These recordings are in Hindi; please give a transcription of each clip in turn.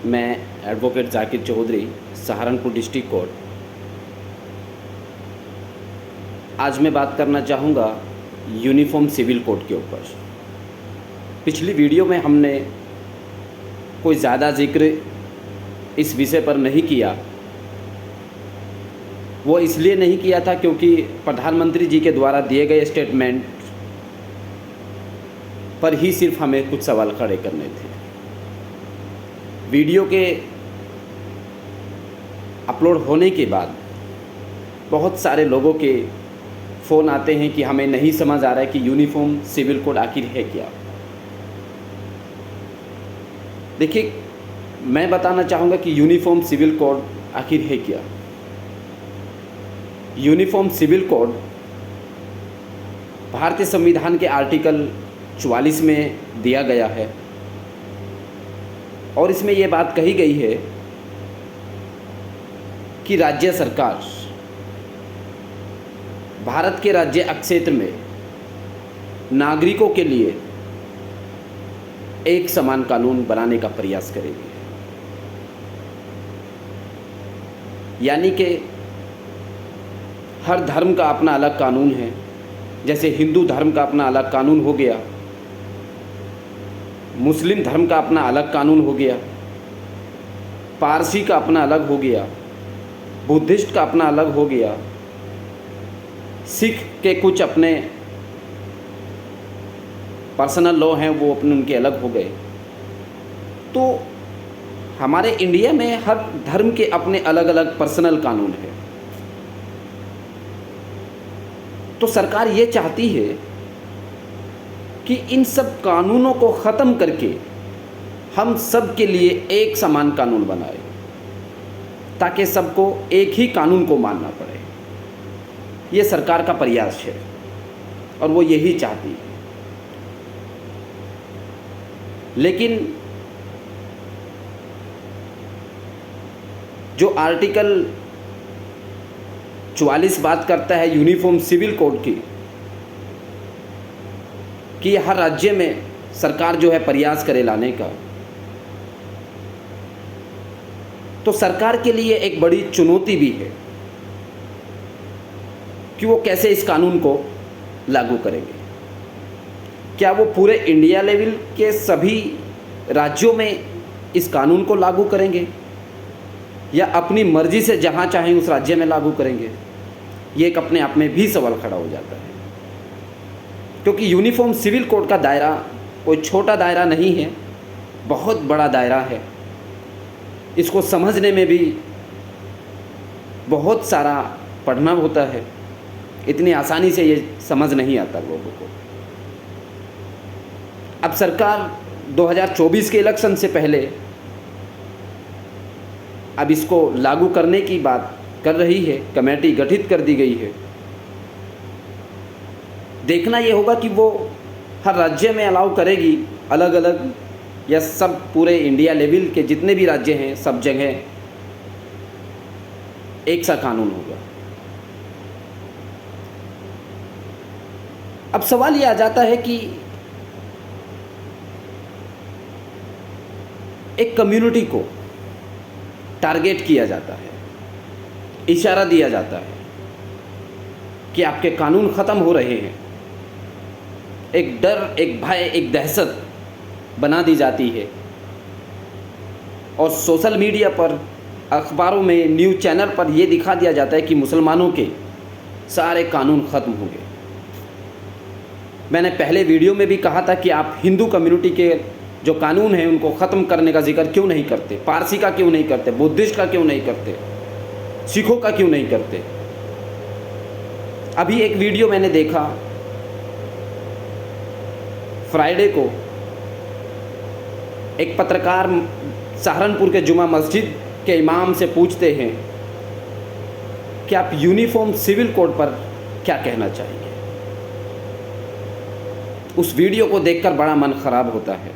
मैं advocate Zakir Chaudhary, Saharanpur district court. आज मैं बात करना चाहूँगा यूनिफॉर्म सिविल कोड के ऊपर। पिछली वीडियो में हमने कोई ज़्यादा जिक्र इस विषय पर नहीं किया। वो इसलिए नहीं किया था क्योंकि प्रधानमंत्री जी के द्वारा दिए गए स्टेटमेंट पर ही सिर्फ हमें कुछ सवाल खड़े करने थे। वीडियो के अपलोड होने के बाद बहुत सारे लोगों के फ़ोन आते हैं कि हमें नहीं समझ आ रहा है कि यूनिफॉर्म सिविल कोड आखिर है क्या। देखिए, मैं बताना चाहूँगा कि यूनिफॉर्म सिविल कोड आखिर है क्या। यूनिफॉर्म सिविल कोड भारतीय संविधान के आर्टिकल 44 में दिया गया है और इसमें ये बात कही गई है कि राज्य सरकार भारत के राज्य क्षेत्र में नागरिकों के लिए एक समान कानून बनाने का प्रयास करेगी। यानी कि हर धर्म का अपना अलग कानून है। जैसे हिंदू धर्म का अपना अलग कानून हो गया, मुस्लिम धर्म का अपना अलग कानून हो गया, पारसी का अपना अलग हो गया, बुद्धिस्ट का अपना अलग हो गया, सिख के कुछ अपने पर्सनल लॉ हैं वो अपने उनके अलग हो गए। तो हमारे इंडिया में हर धर्म के अपने अलग अलग पर्सनल कानून हैं। तो सरकार ये चाहती है कि इन सब कानूनों को ख़त्म करके हम सब के लिए एक समान कानून बनाए ताकि सबको एक ही कानून को मानना पड़े। ये सरकार का प्रयास है और वो यही चाहती है। लेकिन जो आर्टिकल 44 बात करता है यूनिफॉर्म सिविल कोड की कि हर राज्य में सरकार जो है प्रयास करे लाने का, तो सरकार के लिए एक बड़ी चुनौती भी है कि वो कैसे इस कानून को लागू करेंगे। क्या वो पूरे इंडिया लेवल के सभी राज्यों में इस कानून को लागू करेंगे या अपनी मर्जी से जहाँ चाहें उस राज्य में लागू करेंगे? ये एक अपने आप में भी सवाल खड़ा हो जाता है, क्योंकि यूनिफॉर्म सिविल कोड का दायरा कोई छोटा दायरा नहीं है, बहुत बड़ा दायरा है। इसको समझने में भी बहुत सारा पढ़ना होता है। इतनी आसानी से ये समझ नहीं आता लोगों को। अब सरकार 2024 के इलेक्शन से पहले अब इसको लागू करने की बात कर रही है। कमेटी गठित कर दी गई है। देखना ये होगा कि वो हर राज्य में अलाउ करेगी अलग अलग, या सब पूरे इंडिया लेवल के जितने भी राज्य हैं सब जगह एक सा कानून होगा। अब सवाल ये आ जाता है कि एक कम्युनिटी को टारगेट किया जाता है, इशारा दिया जाता है कि आपके कानून ख़त्म हो रहे हैं। एक डर, एक भय, एक दहशत बना दी जाती है और सोशल मीडिया पर, अखबारों में, न्यूज़ चैनल पर यह दिखा दिया जाता है कि मुसलमानों के सारे कानून ख़त्म हो गए। मैंने पहले वीडियो में भी कहा था कि आप हिंदू कम्युनिटी के जो कानून हैं उनको ख़त्म करने का जिक्र क्यों नहीं करते? पारसी का क्यों नहीं करते? बुद्धिस्ट का क्यों नहीं करते? सिखों का क्यों नहीं करते? अभी एक वीडियो मैंने देखा, फ्राइडे को एक पत्रकार सहारनपुर के जुमा मस्जिद के इमाम से पूछते हैं कि आप यूनिफॉर्म सिविल कोड पर क्या कहना चाहेंगे। उस वीडियो को देखकर बड़ा मन खराब होता है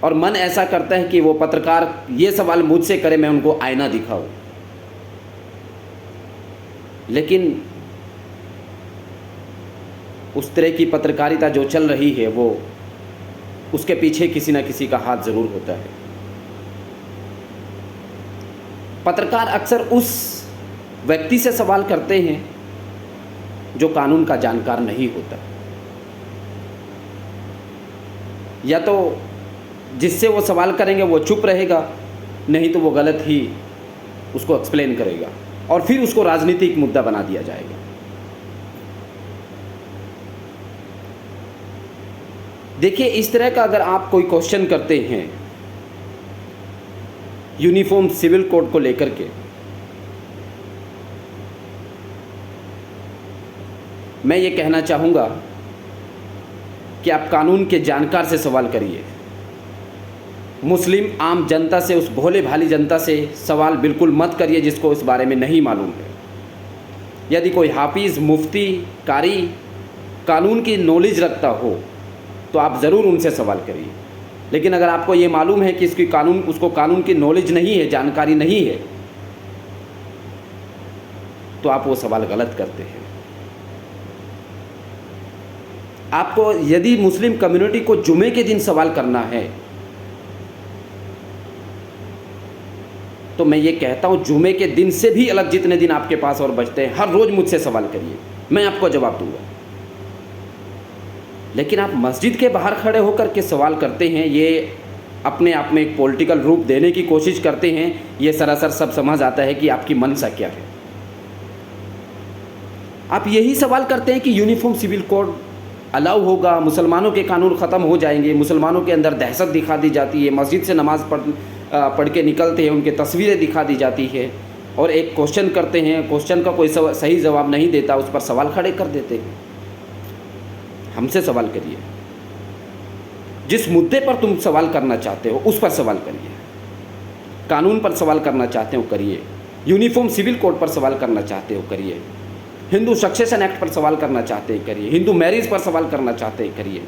और मन ऐसा करता है कि वो पत्रकार ये सवाल मुझसे करे, मैं उनको आईना दिखाऊं। लेकिन उस तरह की पत्रकारिता जो चल रही है वो उसके पीछे किसी ना किसी का हाथ ज़रूर होता है। पत्रकार अक्सर उस व्यक्ति से सवाल करते हैं जो कानून का जानकार नहीं होता, या तो जिससे वो सवाल करेंगे वो चुप रहेगा, नहीं तो वो गलत ही उसको एक्सप्लेन करेगा और फिर उसको राजनीतिक मुद्दा बना दिया जाएगा। देखिए, इस तरह का अगर आप कोई क्वेश्चन करते हैं यूनिफॉर्म सिविल कोड को लेकर के, मैं ये कहना चाहूँगा कि आप कानून के जानकार से सवाल करिए। मुस्लिम आम जनता से, उस भोले भाली जनता से सवाल बिल्कुल मत करिए जिसको इस बारे में नहीं मालूम है। यदि कोई हाफिज़, मुफ्ती, कारी कानून की नॉलेज रखता हो तो आप ज़रूर उनसे सवाल करिए। लेकिन अगर आपको ये मालूम है कि उसको कानून की नॉलेज नहीं है, जानकारी नहीं है, तो आप वो सवाल गलत करते हैं। आपको यदि मुस्लिम कम्युनिटी को जुमे के दिन सवाल करना है तो मैं ये कहता हूँ जुमे के दिन से भी अलग जितने दिन आपके पास और बचते हैं, हर रोज़ मुझसे सवाल करिए, मैं आपको जवाब दूंगा। लेकिन आप मस्जिद के बाहर खड़े होकर के सवाल करते हैं, ये अपने आप में एक पॉलिटिकल रूप देने की कोशिश करते हैं। ये सरासर सब समझ आता है कि आपकी मंशा क्या है। आप यही सवाल करते हैं कि यूनिफॉर्म सिविल कोड अलाउ होगा, मुसलमानों के कानून ख़त्म हो जाएंगे, मुसलमानों के अंदर दहशत दिखा दी जाती है, मस्जिद से नमाज़ पढ़ के निकलते हैं, उनके तस्वीरें दिखा दी जाती है, और एक क्वेश्चन करते हैं, क्वेश्चन का कोई सही जवाब नहीं देता, उस पर सवाल खड़े कर देते हैं। हमसे सवाल करिए, जिस मुद्दे पर तुम सवाल करना चाहते हो उस पर सवाल करिए। कानून पर सवाल करना चाहते हो करिए, यूनिफॉर्म सिविल कोड पर सवाल करना चाहते हो करिए, हिंदू सक्सेशन एक्ट पर सवाल करना चाहते हैं करिए, हिंदू मैरिज पर सवाल करना चाहते हैं करिए,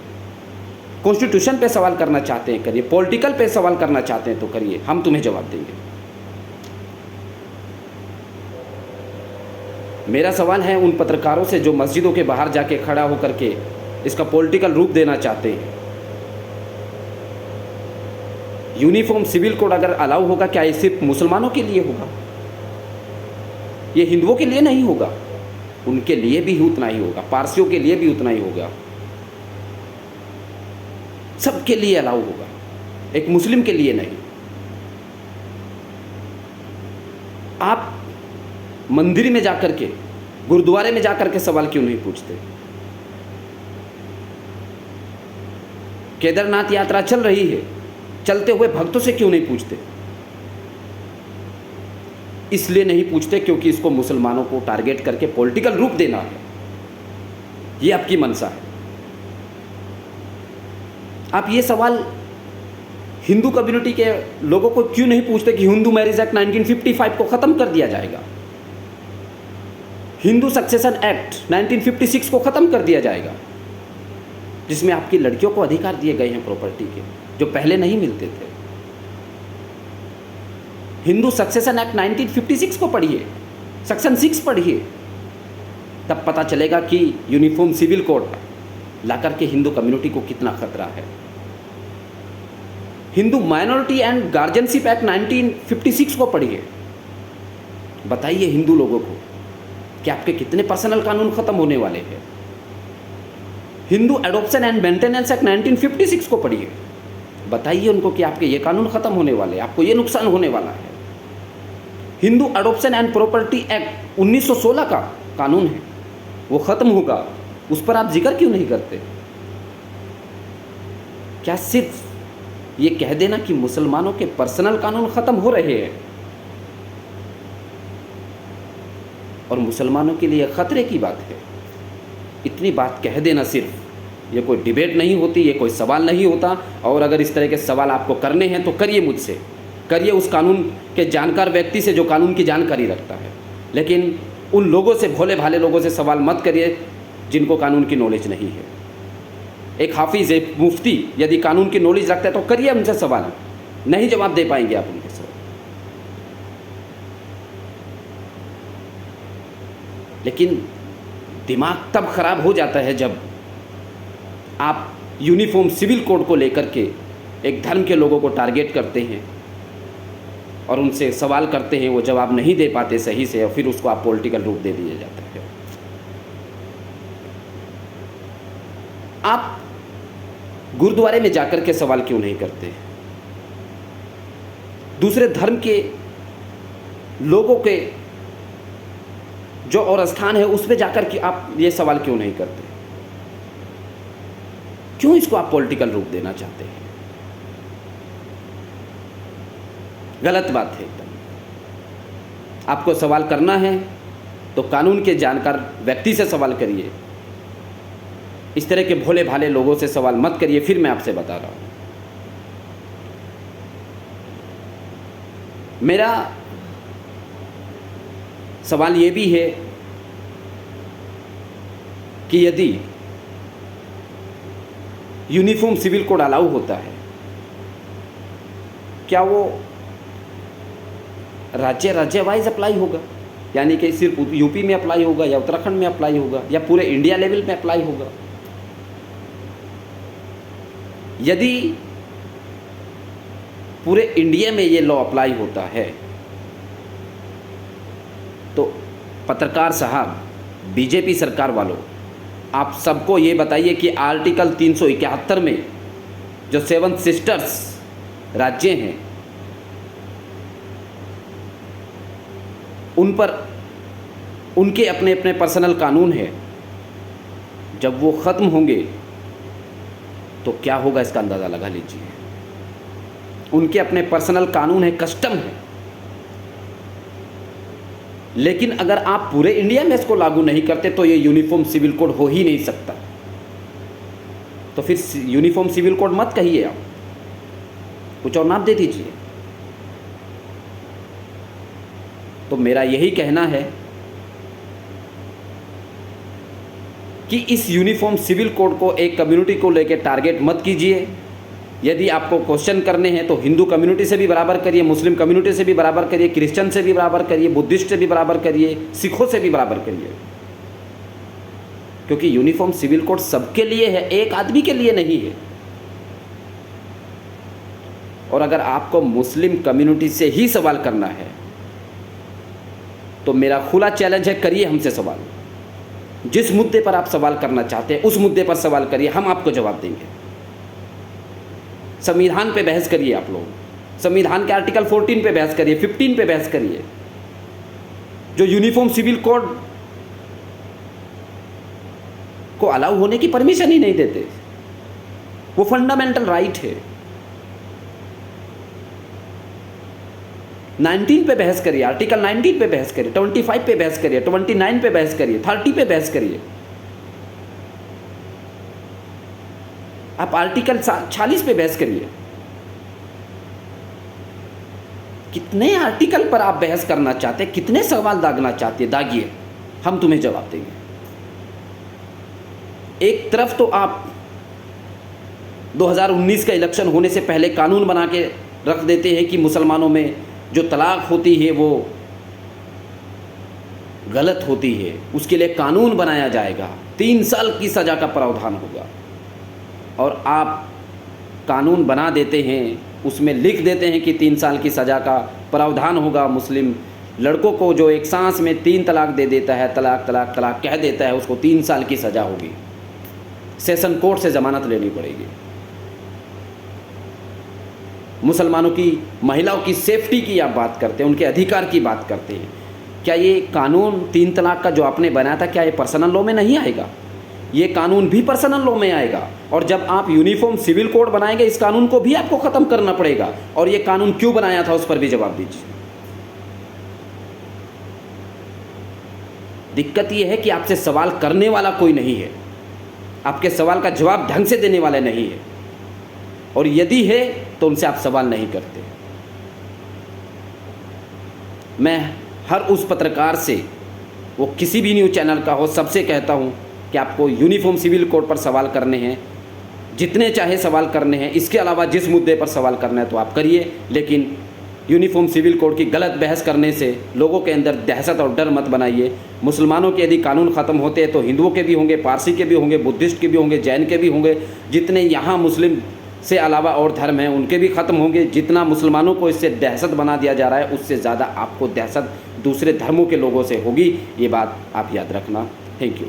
कॉन्स्टिट्यूशन पे सवाल करना चाहते हैं करिए, पॉलिटिकल पे सवाल करना चाहते हैं तो करिए, हम तुम्हें जवाब देंगे। मेरा सवाल है उन पत्रकारों से जो मस्जिदों के बाहर जाके खड़ा होकर के इसका पॉलिटिकल रूप देना चाहते हैं। यूनिफॉर्म सिविल कोड अगर अलाउ होगा, क्या ये सिर्फ मुसलमानों के लिए होगा? ये हिंदुओं के लिए नहीं होगा, उनके लिए भी उतना ही होगा, पारसियों के लिए भी उतना ही होगा, सबके लिए अलाउ होगा, एक मुस्लिम के लिए नहीं। आप मंदिर में जाकर के, गुरुद्वारे में जाकर के सवाल क्यों नहीं पूछते? केदारनाथ यात्रा चल रही है, चलते हुए भक्तों से क्यों नहीं पूछते? इसलिए नहीं पूछते क्योंकि इसको मुसलमानों को टारगेट करके पॉलिटिकल रूप देना है, ये आपकी मंशा है। आप ये सवाल हिंदू कम्युनिटी के लोगों को क्यों नहीं पूछते कि हिंदू मैरिज एक्ट 1955 को ख़त्म कर दिया जाएगा, हिंदू सक्सेशन एक्ट 1956 को ख़त्म कर दिया जाएगा, जिसमें आपकी लड़कियों को अधिकार दिए गए हैं प्रॉपर्टी के, जो पहले नहीं मिलते थे। हिंदू सक्सेशन एक्ट 1956 को पढ़िए, सेक्शन 6 पढ़िए, तब पता चलेगा कि यूनिफॉर्म सिविल कोड ला करके हिंदू कम्युनिटी को कितना खतरा है। Hindu minority and guardianship act 1956 को पढ़िए, बताइए हिंदू लोगों को कि आपके कितने पर्सनल कानून खत्म होने वाले हैं। Hindu adoption and maintenance act 1956 को पढ़िए, बताइए उनको कि आपके ये कानून खत्म होने वाले, आपको ये नुकसान होने वाला है। Hindu adoption and property act 1916 का कानून है, वो खत्म होगा, उस पर आप जिक्र क्यों नहीं करते? क्या सिर्फ ये कह देना कि मुसलमानों के पर्सनल कानून खत्म हो रहे हैं और मुसलमानों के लिए खतरे की बात है, इतनी बात कह देना सिर्फ, ये कोई डिबेट नहीं होती, ये कोई सवाल नहीं होता। और अगर इस तरह के सवाल आपको करने हैं तो करिए मुझसे, करिए उस कानून के जानकार व्यक्ति से जो कानून की जानकारी रखता है, लेकिन उन लोगों से, भोले भाले लोगों से सवाल मत करिए जिनको कानून की नॉलेज नहीं है। एक हाफिज़, एक मुफ्ती यदि कानून की नॉलेज रखता है तो करिए उनसे सवाल, नहीं जवाब दे पाएंगे आप उनके सवाल। लेकिन दिमाग तब खराब हो जाता है जब आप यूनिफॉर्म सिविल कोड को लेकर के एक धर्म के लोगों को टारगेट करते हैं और उनसे सवाल करते हैं, वो जवाब नहीं दे पाते सही से, और फिर उसको आप पॉलिटिकल रूप दे दिया जाता है। आप गुरुद्वारे में जाकर के सवाल क्यों नहीं करते? दूसरे धर्म के लोगों के जो और स्थान है उस पर जाकर के आप ये सवाल क्यों नहीं करते? क्यों इसको आप पॉलिटिकल रूप देना चाहते हैं? गलत बात है एकदम। आपको सवाल करना है तो कानून के जानकार व्यक्ति से सवाल करिए, इस तरह के भोले भाले लोगों से सवाल मत करिए। फिर मैं आपसे बता रहा हूं, मेरा सवाल ये भी है कि यदि यूनिफॉर्म सिविल कोड अलाउ होता है, क्या वो राज्य वाइज अप्लाई होगा? यानी कि सिर्फ यूपी में अप्लाई होगा या उत्तराखंड में अप्लाई होगा या पूरे इंडिया लेवल में अप्लाई होगा? यदि पूरे इंडिया में ये लॉ अप्लाई होता है तो पत्रकार साहब, बीजेपी सरकार वालों, आप सबको ये बताइए कि आर्टिकल 371 में जो 7 सिस्टर्स राज्य हैं उन पर उनके अपने अपने पर्सनल कानून है, जब वो ख़त्म होंगे तो क्या होगा इसका अंदाज़ा लगा लीजिए। उनके अपने पर्सनल कानून है, कस्टम है, लेकिन अगर आप पूरे इंडिया में इसको लागू नहीं करते तो ये यूनिफॉर्म सिविल कोड हो ही नहीं सकता। तो फिर यूनिफॉर्म सिविल कोड मत कहिए, आप कुछ और नाम दे दीजिए। तो मेरा यही कहना है कि इस यूनिफॉर्म सिविल कोड को एक कम्युनिटी को लेकर टारगेट मत कीजिए। यदि आपको क्वेश्चन करने हैं तो हिंदू कम्युनिटी से भी बराबर करिए, मुस्लिम कम्युनिटी से भी बराबर करिए, क्रिश्चियन से भी बराबर करिए, बुद्धिस्ट से भी बराबर करिए, सिखों से भी बराबर करिए, क्योंकि यूनिफॉर्म सिविल कोड सबके लिए है, एक आदमी के लिए नहीं है। और अगर आपको मुस्लिम कम्युनिटी से ही सवाल करना है तो मेरा खुला चैलेंज है, करिए हमसे सवाल। जिस मुद्दे पर आप सवाल करना चाहते हैं उस मुद्दे पर सवाल करिए, हम आपको जवाब देंगे। संविधान पे बहस करिए, आप लोग संविधान के आर्टिकल 14 पे बहस करिए, 15 पे बहस करिए। जो यूनिफॉर्म सिविल कोड को अलाउ होने की परमिशन ही नहीं देते, वो फंडामेंटल राइट है। 19 पे बहस करिए, आर्टिकल 19 पे बहस करिए, 25 पे बहस करिए, 29 पे बहस करिए, 30 पे बहस करिए। आप आर्टिकल 46 पे बहस करिए। कितने आर्टिकल पर आप बहस करना चाहते हैं, कितने सवाल दागना चाहते हैं, दागिए, हम तुम्हें जवाब देंगे। एक तरफ तो आप 2019 का इलेक्शन होने से पहले कानून बना के रख देते हैं कि मुसलमानों में जो तलाक होती है वो गलत होती है, उसके लिए कानून बनाया जाएगा, 3 साल की सज़ा का प्रावधान होगा। और आप कानून बना देते हैं, उसमें लिख देते हैं कि 3 साल की सज़ा का प्रावधान होगा। मुस्लिम लड़कों को जो एक सांस में 3 तलाक दे देता है, तलाक तलाक तलाक कह देता है, उसको 3 साल की सज़ा होगी, सेशन कोर्ट से ज़मानत लेनी पड़ेगी। मुसलमानों की, महिलाओं की सेफ्टी की आप बात करते हैं, उनके अधिकार की बात करते हैं। क्या ये कानून 3 तलाक का जो आपने बनाया था, क्या ये पर्सनल लॉ में नहीं आएगा? ये कानून भी पर्सनल लॉ में आएगा। और जब आप यूनिफॉर्म सिविल कोड बनाएंगे, इस कानून को भी आपको ख़त्म करना पड़ेगा। और ये कानून क्यों बनाया था उस पर भी जवाब दीजिए। दिक्कत ये है कि आपसे सवाल करने वाला कोई नहीं है, आपके सवाल का जवाब ढंग से देने वाले नहीं है, और यदि है तो उनसे आप सवाल नहीं करते। मैं हर उस पत्रकार से, वो किसी भी न्यूज़ चैनल का हो, सबसे कहता हूं कि आपको यूनिफॉर्म सिविल कोड पर सवाल करने हैं, जितने चाहे सवाल करने हैं। इसके अलावा जिस मुद्दे पर सवाल करना है तो आप करिए, लेकिन यूनिफॉर्म सिविल कोड की गलत बहस करने से लोगों के अंदर दहशत और डर मत बनाइए। मुसलमानों के यदि कानून ख़त्म होते हैं तो हिंदुओं के भी होंगे, पारसी के भी होंगे, बुद्धिस्ट के भी होंगे, जैन के भी होंगे। जितने यहाँ मुस्लिम से अलावा और धर्म हैं उनके भी ख़त्म होंगे। जितना मुसलमानों को इससे दहशत बना दिया जा रहा है उससे ज़्यादा आपको दहशत दूसरे धर्मों के लोगों से होगी। ये बात आप याद रखना। Thank you.